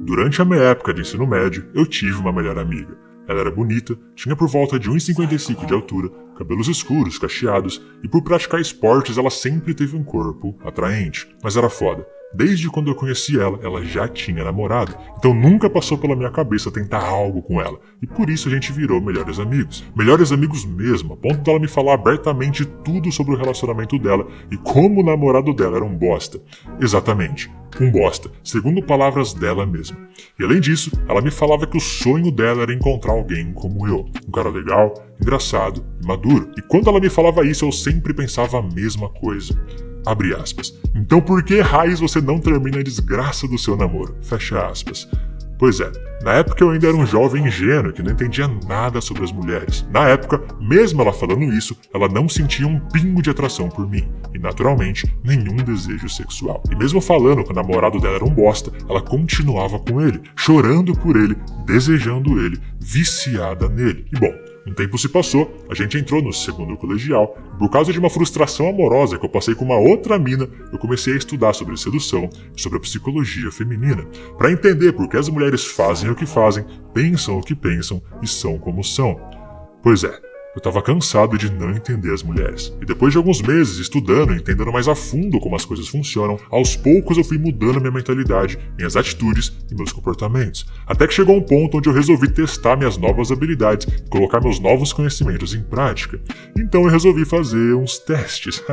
Durante a minha época de ensino médio, eu tive uma melhor amiga. Ela era bonita, tinha por volta de 1,55 de altura, cabelos escuros, cacheados, e por praticar esportes ela sempre teve um corpo atraente. Mas era foda. Desde quando eu conheci ela, ela já tinha namorado, então nunca passou pela minha cabeça tentar algo com ela, e por isso a gente virou melhores amigos. Melhores amigos mesmo, a ponto dela me falar abertamente tudo sobre o relacionamento dela e como o namorado dela era um bosta. Exatamente, um bosta, segundo palavras dela mesma. E além disso, ela me falava que o sonho dela era encontrar alguém como eu, um cara legal, engraçado e maduro. E quando ela me falava isso, eu sempre pensava a mesma coisa. Abre aspas. Então por que raios você não termina a desgraça do seu namoro? Fecha aspas. Pois é, na época eu ainda era um jovem ingênuo que não entendia nada sobre as mulheres. Na época, mesmo ela falando isso, ela não sentia um pingo de atração por mim. E naturalmente, nenhum desejo sexual. E mesmo falando que o namorado dela era um bosta, ela continuava com ele, chorando por ele, desejando ele, viciada nele. E bom, um tempo se passou, a gente entrou no segundo colegial, e por causa de uma frustração amorosa que eu passei com uma outra mina, eu comecei a estudar sobre sedução e sobre a psicologia feminina, para entender por que as mulheres fazem o que fazem, pensam o que pensam e são como são. Pois é, eu tava cansado de não entender as mulheres. E depois de alguns meses estudando e entendendo mais a fundo como as coisas funcionam, aos poucos eu fui mudando minha mentalidade, minhas atitudes e meus comportamentos. Até que chegou um ponto onde eu resolvi testar minhas novas habilidades e colocar meus novos conhecimentos em prática. Então eu resolvi fazer uns testes.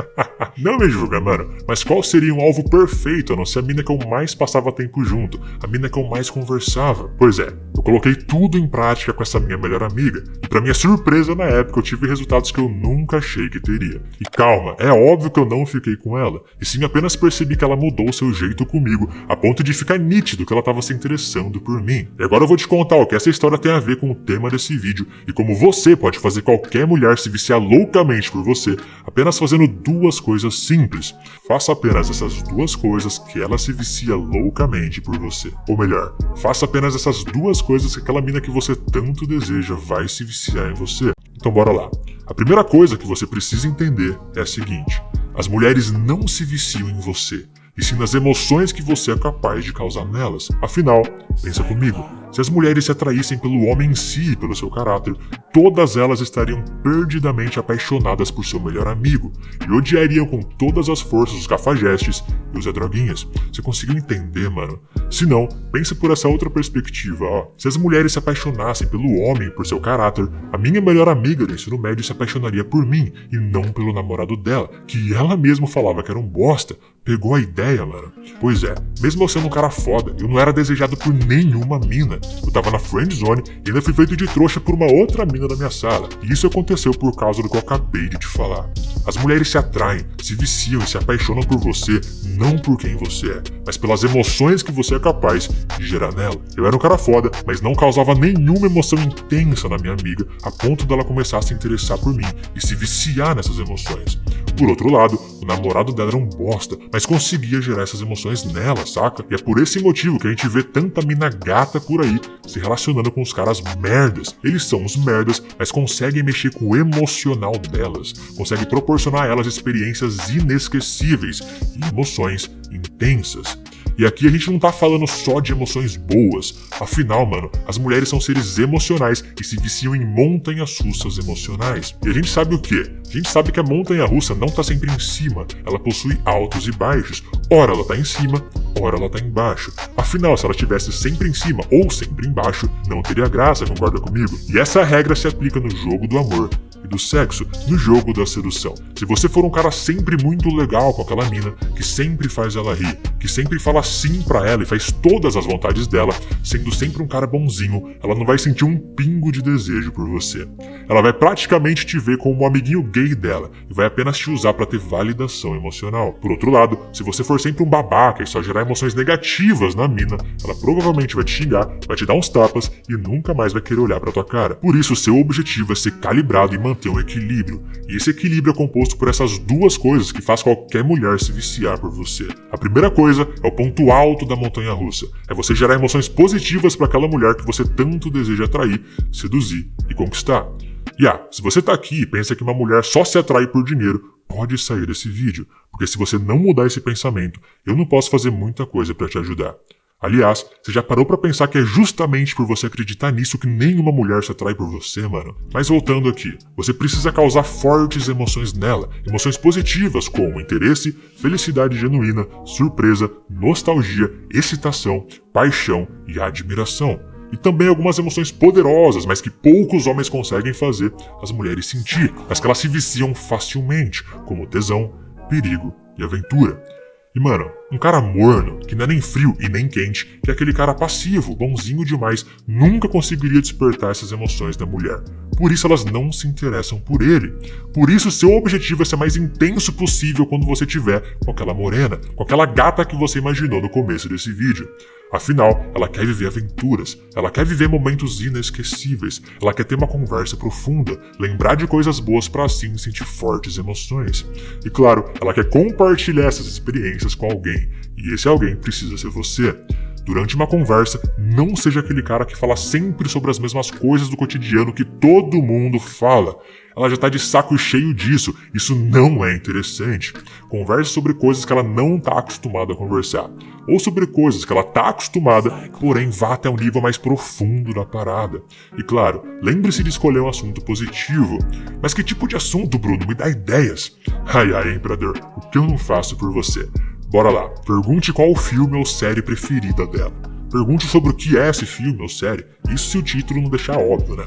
Não me julga, mano, mas qual seria um alvo perfeito a não ser a mina que eu mais passava tempo junto, a mina que eu mais conversava? Pois é, eu coloquei tudo em prática com essa minha melhor amiga. E pra minha surpresa na época, eu tive resultados que eu nunca achei que teria. E calma, é óbvio que eu não fiquei com ela, e sim apenas percebi que ela mudou seu jeito comigo, a ponto de ficar nítido que ela estava se interessando por mim. E agora eu vou te contar o que essa história tem a ver com o tema desse vídeo, e como você pode fazer qualquer mulher se viciar loucamente por você, apenas fazendo duas coisas simples. Faça apenas essas duas coisas que ela se vicia loucamente por você. Ou melhor, faça apenas essas duas coisas que aquela mina que você tanto deseja vai se viciar em você. Então bora lá. A primeira coisa que você precisa entender é a seguinte: as mulheres não se viciam em você, e sim nas emoções que você é capaz de causar nelas. Afinal, pensa comigo, se as mulheres se atraíssem pelo homem em si e pelo seu caráter, todas elas estariam perdidamente apaixonadas por seu melhor amigo e odiariam com todas as forças os cafajestes e os droguinhas. Você conseguiu entender, mano? Se não, pensa por essa outra perspectiva, ó. Se as mulheres se apaixonassem pelo homem e por seu caráter, a minha melhor amiga do ensino médio se apaixonaria por mim e não pelo namorado dela, que ela mesma falava que era um bosta. Pegou a ideia, mano? Pois é, mesmo eu sendo um cara foda, eu não era desejado por nenhuma mina. Eu tava na friend zone e ainda fui feito de trouxa por uma outra mina da minha sala. E isso aconteceu por causa do que eu acabei de te falar. As mulheres se atraem, se viciam e se apaixonam por você, não por quem você é, mas pelas emoções que você é capaz de gerar nela. Eu era um cara foda, mas não causava nenhuma emoção intensa na minha amiga, a ponto dela começar a se interessar por mim e se viciar nessas emoções. Por outro lado, o namorado dela era um bosta, mas conseguia gerar essas emoções nela, saca? E é por esse motivo que a gente vê tanta mina gata por aí se relacionando com os caras merdas. Eles são os merdas, mas conseguem mexer com o emocional delas, conseguem proporcionar a elas experiências inesquecíveis e emoções intensas. E aqui a gente não tá falando só de emoções boas. Afinal, mano, as mulheres são seres emocionais e se viciam em montanhas russas emocionais. E a gente sabe o quê? A gente sabe que a montanha russa não tá sempre em cima. Ela possui altos e baixos. Ora ela tá em cima, ora ela tá embaixo. Afinal, se ela estivesse sempre em cima ou sempre embaixo, não teria graça, concorda comigo? E essa regra se aplica no jogo do amor e do sexo, no jogo da sedução. Se você for um cara sempre muito legal com aquela mina, que sempre faz ela rir, que sempre fala sim pra ela e faz todas as vontades dela, sendo sempre um cara bonzinho, ela não vai sentir um pingo de desejo por você. Ela vai praticamente te ver como um amiguinho gay dela e vai apenas te usar pra ter validação emocional. Por outro lado, se você for sempre um babaca e só gerar emoções negativas na mina, ela provavelmente vai te xingar, vai te dar uns tapas e nunca mais vai querer olhar pra tua cara. Por isso, seu objetivo é ser calibrado e manter um equilíbrio. E esse equilíbrio é composto por essas duas coisas que faz qualquer mulher se viciar por você. A primeira coisa é o ponto alto da montanha-russa. É você gerar emoções positivas para aquela mulher que você tanto deseja atrair, seduzir e conquistar. E se você tá aqui e pensa que uma mulher só se atrai por dinheiro, pode sair desse vídeo, porque se você não mudar esse pensamento, eu não posso fazer muita coisa para te ajudar. Aliás, você já parou pra pensar que é justamente por você acreditar nisso que nenhuma mulher se atrai por você, mano? Mas voltando aqui, você precisa causar fortes emoções nela, emoções positivas como interesse, felicidade genuína, surpresa, nostalgia, excitação, paixão e admiração. E também algumas emoções poderosas, mas que poucos homens conseguem fazer as mulheres sentir, mas que elas se viciam facilmente, como tesão, perigo e aventura. E mano, um cara morno, que não é nem frio e nem quente, que é aquele cara passivo, bonzinho demais, nunca conseguiria despertar essas emoções da mulher. Por isso elas não se interessam por ele. Por isso seu objetivo é ser mais intenso possível quando você tiver com aquela morena, com aquela gata que você imaginou no começo desse vídeo. Afinal, ela quer viver aventuras, ela quer viver momentos inesquecíveis, ela quer ter uma conversa profunda, lembrar de coisas boas pra assim sentir fortes emoções. E claro, ela quer compartilhar essas experiências com alguém, e esse alguém precisa ser você. Durante uma conversa, não seja aquele cara que fala sempre sobre as mesmas coisas do cotidiano que todo mundo fala. Ela já tá de saco cheio disso, isso não é interessante. Converse sobre coisas que ela não tá acostumada a conversar. Ou sobre coisas que ela tá acostumada, porém vá até um nível mais profundo da parada. E claro, lembre-se de escolher um assunto positivo. Mas que tipo de assunto, Bruno? Me dá ideias. Ai, imperador, o que eu não faço por você? Bora lá, pergunte qual o filme ou série preferida dela. Pergunte sobre o que é esse filme ou série, isso se o título não deixar óbvio, né?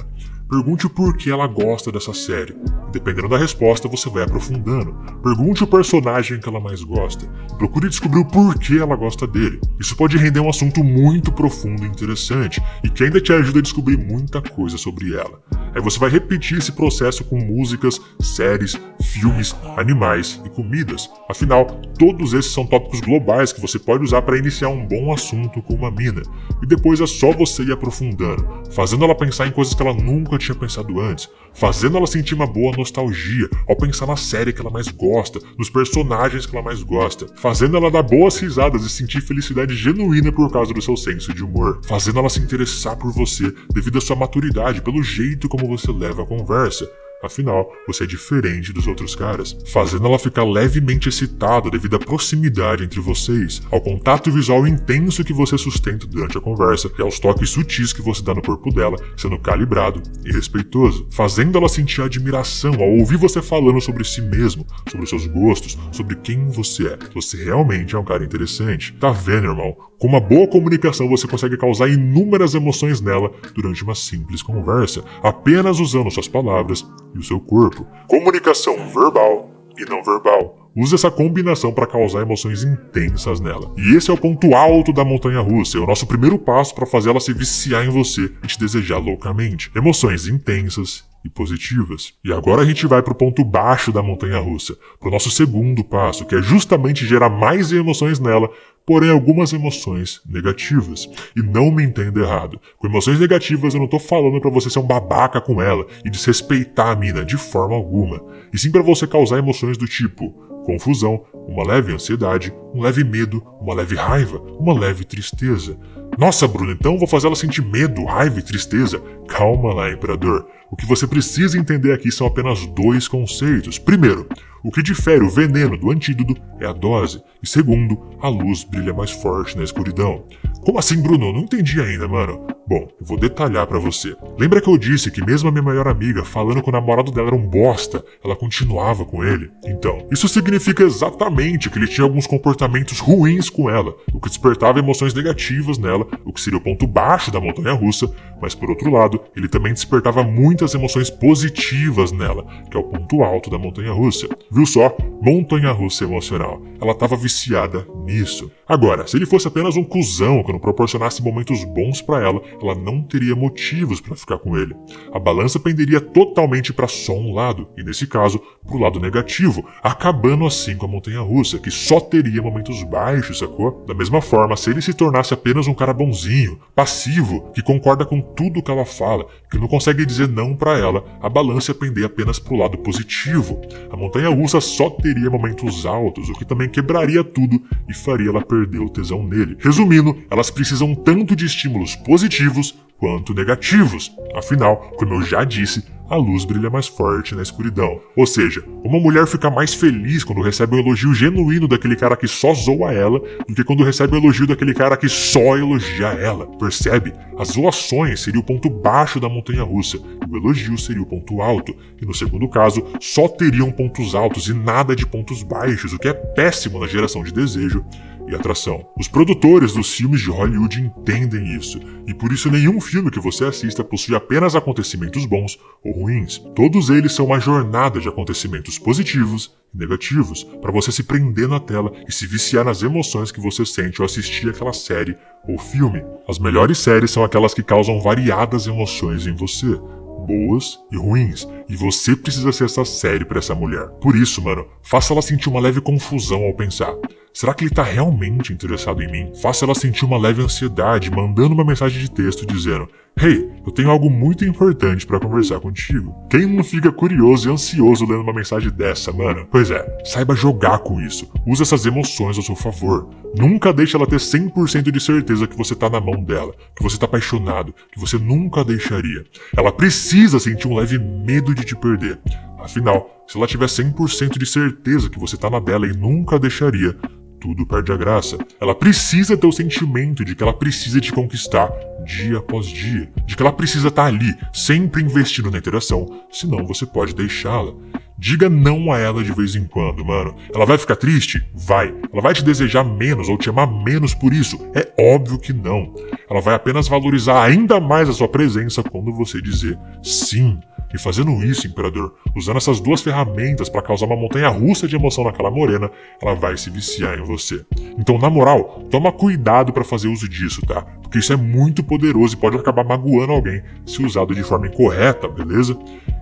Pergunte o porquê ela gosta dessa série. Dependendo da resposta, você vai aprofundando. Pergunte o personagem que ela mais gosta. Procure descobrir o porquê ela gosta dele. Isso pode render um assunto muito profundo e interessante, e que ainda te ajuda a descobrir muita coisa sobre ela. Aí você vai repetir esse processo com músicas, séries, filmes, animais e comidas. Afinal, todos esses são tópicos globais que você pode usar para iniciar um bom assunto com uma mina. E depois é só você ir aprofundando, fazendo ela pensar em coisas que ela nunca tinha pensado antes, fazendo ela sentir uma boa nostalgia ao pensar na série que ela mais gosta, nos personagens que ela mais gosta, fazendo ela dar boas risadas e sentir felicidade genuína por causa do seu senso de humor, fazendo ela se interessar por você devido à sua maturidade, pelo jeito como você leva a conversa. Afinal, você é diferente dos outros caras, fazendo ela ficar levemente excitada devido à proximidade entre vocês, ao contato visual intenso que você sustenta durante a conversa e aos toques sutis que você dá no corpo dela, sendo calibrado e respeitoso, fazendo ela sentir admiração ao ouvir você falando sobre si mesmo, sobre seus gostos, sobre quem você é. Você realmente é um cara interessante. Tá vendo, irmão? Com uma boa comunicação você consegue causar inúmeras emoções nela durante uma simples conversa, apenas usando suas palavras e o seu corpo. Comunicação verbal e não verbal. Use essa combinação para causar emoções intensas nela. E esse é o ponto alto da montanha-russa, é o nosso primeiro passo para fazer ela se viciar em você e te desejar loucamente. Emoções intensas e positivas. E agora a gente vai pro ponto baixo da montanha-russa, pro nosso segundo passo, que é justamente gerar mais emoções nela, porém algumas emoções negativas. E não me entenda errado, com emoções negativas eu não tô falando pra você ser um babaca com ela e desrespeitar a mina de forma alguma, e sim pra você causar emoções do tipo confusão, uma leve ansiedade, um leve medo, uma leve raiva, uma leve tristeza. Nossa, Bruno, então vou fazer ela sentir medo, raiva e tristeza? Calma lá, imperador. O que você precisa entender aqui são apenas dois conceitos. Primeiro, o que difere o veneno do antídoto é a dose. E segundo, a luz brilha mais forte na escuridão. Como assim, Bruno? Não entendi ainda, mano. Bom, eu vou detalhar pra você. Lembra que eu disse que mesmo a minha melhor amiga falando que o namorado dela era um bosta, ela continuava com ele? Então, isso significa exatamente que ele tinha alguns comportamentos ruins com ela, o que despertava emoções negativas nela, o que seria o ponto baixo da montanha-russa, mas por outro lado, ele também despertava muitas emoções positivas nela, que é o ponto alto da montanha-russa. Viu só? Montanha-russa emocional. Ela tava viciada nisso. Agora, se ele fosse apenas um cuzão que não proporcionasse momentos bons pra ela não teria motivos pra ficar com ele. A balança penderia totalmente pra só um lado, e nesse caso, pro lado negativo, acabando assim com a montanha-russa, que só teria momentos baixos, sacou? Da mesma forma, se ele se tornasse apenas um cara bonzinho, passivo, que concorda com tudo que ela fala, que não consegue dizer não pra ela, a balança ia pender apenas pro lado positivo. A montanha-russa só teria momentos altos, o que também quebraria tudo e faria ela perder o tesão nele. Resumindo, elas precisam tanto de estímulos positivos quanto negativos. Afinal, como eu já disse, a luz brilha mais forte na escuridão. Ou seja, uma mulher fica mais feliz quando recebe um elogio genuíno daquele cara que só zoa ela do que quando recebe um elogio daquele cara que só elogia ela. Percebe? As zoações seriam o ponto baixo da montanha-russa e o elogio seria o ponto alto. E no segundo caso, só teriam pontos altos e nada de pontos baixos, o que é péssimo na geração de desejo e atração. Os produtores dos filmes de Hollywood entendem isso, e por isso nenhum filme que você assista possui apenas acontecimentos bons ou ruins. Todos eles são uma jornada de acontecimentos positivos e negativos, para você se prender na tela e se viciar nas emoções que você sente ao assistir aquela série ou filme. As melhores séries são aquelas que causam variadas emoções em você, boas e ruins, e você precisa ser essa série pra essa mulher. Por isso, mano, faça ela sentir uma leve confusão ao pensar: será que ele tá realmente interessado em mim? Faça ela sentir uma leve ansiedade, mandando uma mensagem de texto dizendo: hey, eu tenho algo muito importante pra conversar contigo. Quem não fica curioso e ansioso lendo uma mensagem dessa, mano? Pois é, saiba jogar com isso. Use essas emoções ao seu favor. Nunca deixe ela ter 100% de certeza que você tá na mão dela, que você tá apaixonado, que você nunca deixaria. Ela precisa sentir um leve medo de te perder. Afinal, se ela tiver 100% de certeza que você tá na dela e nunca deixaria, tudo perde a graça. Ela precisa ter o sentimento de que ela precisa te conquistar dia após dia, de que ela precisa estar ali, sempre investindo na interação, senão você pode deixá-la. Diga não a ela de vez em quando, mano. Ela vai ficar triste? Vai. Ela vai te desejar menos ou te amar menos por isso? É óbvio que não. Ela vai apenas valorizar ainda mais a sua presença quando você dizer sim. E fazendo isso, Imperador, usando essas duas ferramentas para causar uma montanha-russa de emoção naquela morena, ela vai se viciar em você. Então, na moral, toma cuidado para fazer uso disso, tá? Porque isso é muito poderoso e pode acabar magoando alguém se usado de forma incorreta, beleza?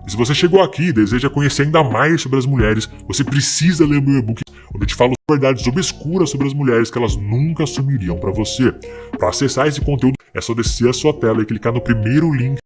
E se você chegou aqui e deseja conhecer ainda mais sobre as mulheres, você precisa ler o meu e-book, onde eu te falo verdades obscuras sobre as mulheres que elas nunca assumiriam para você. Para acessar esse conteúdo, é só descer a sua tela e clicar no primeiro link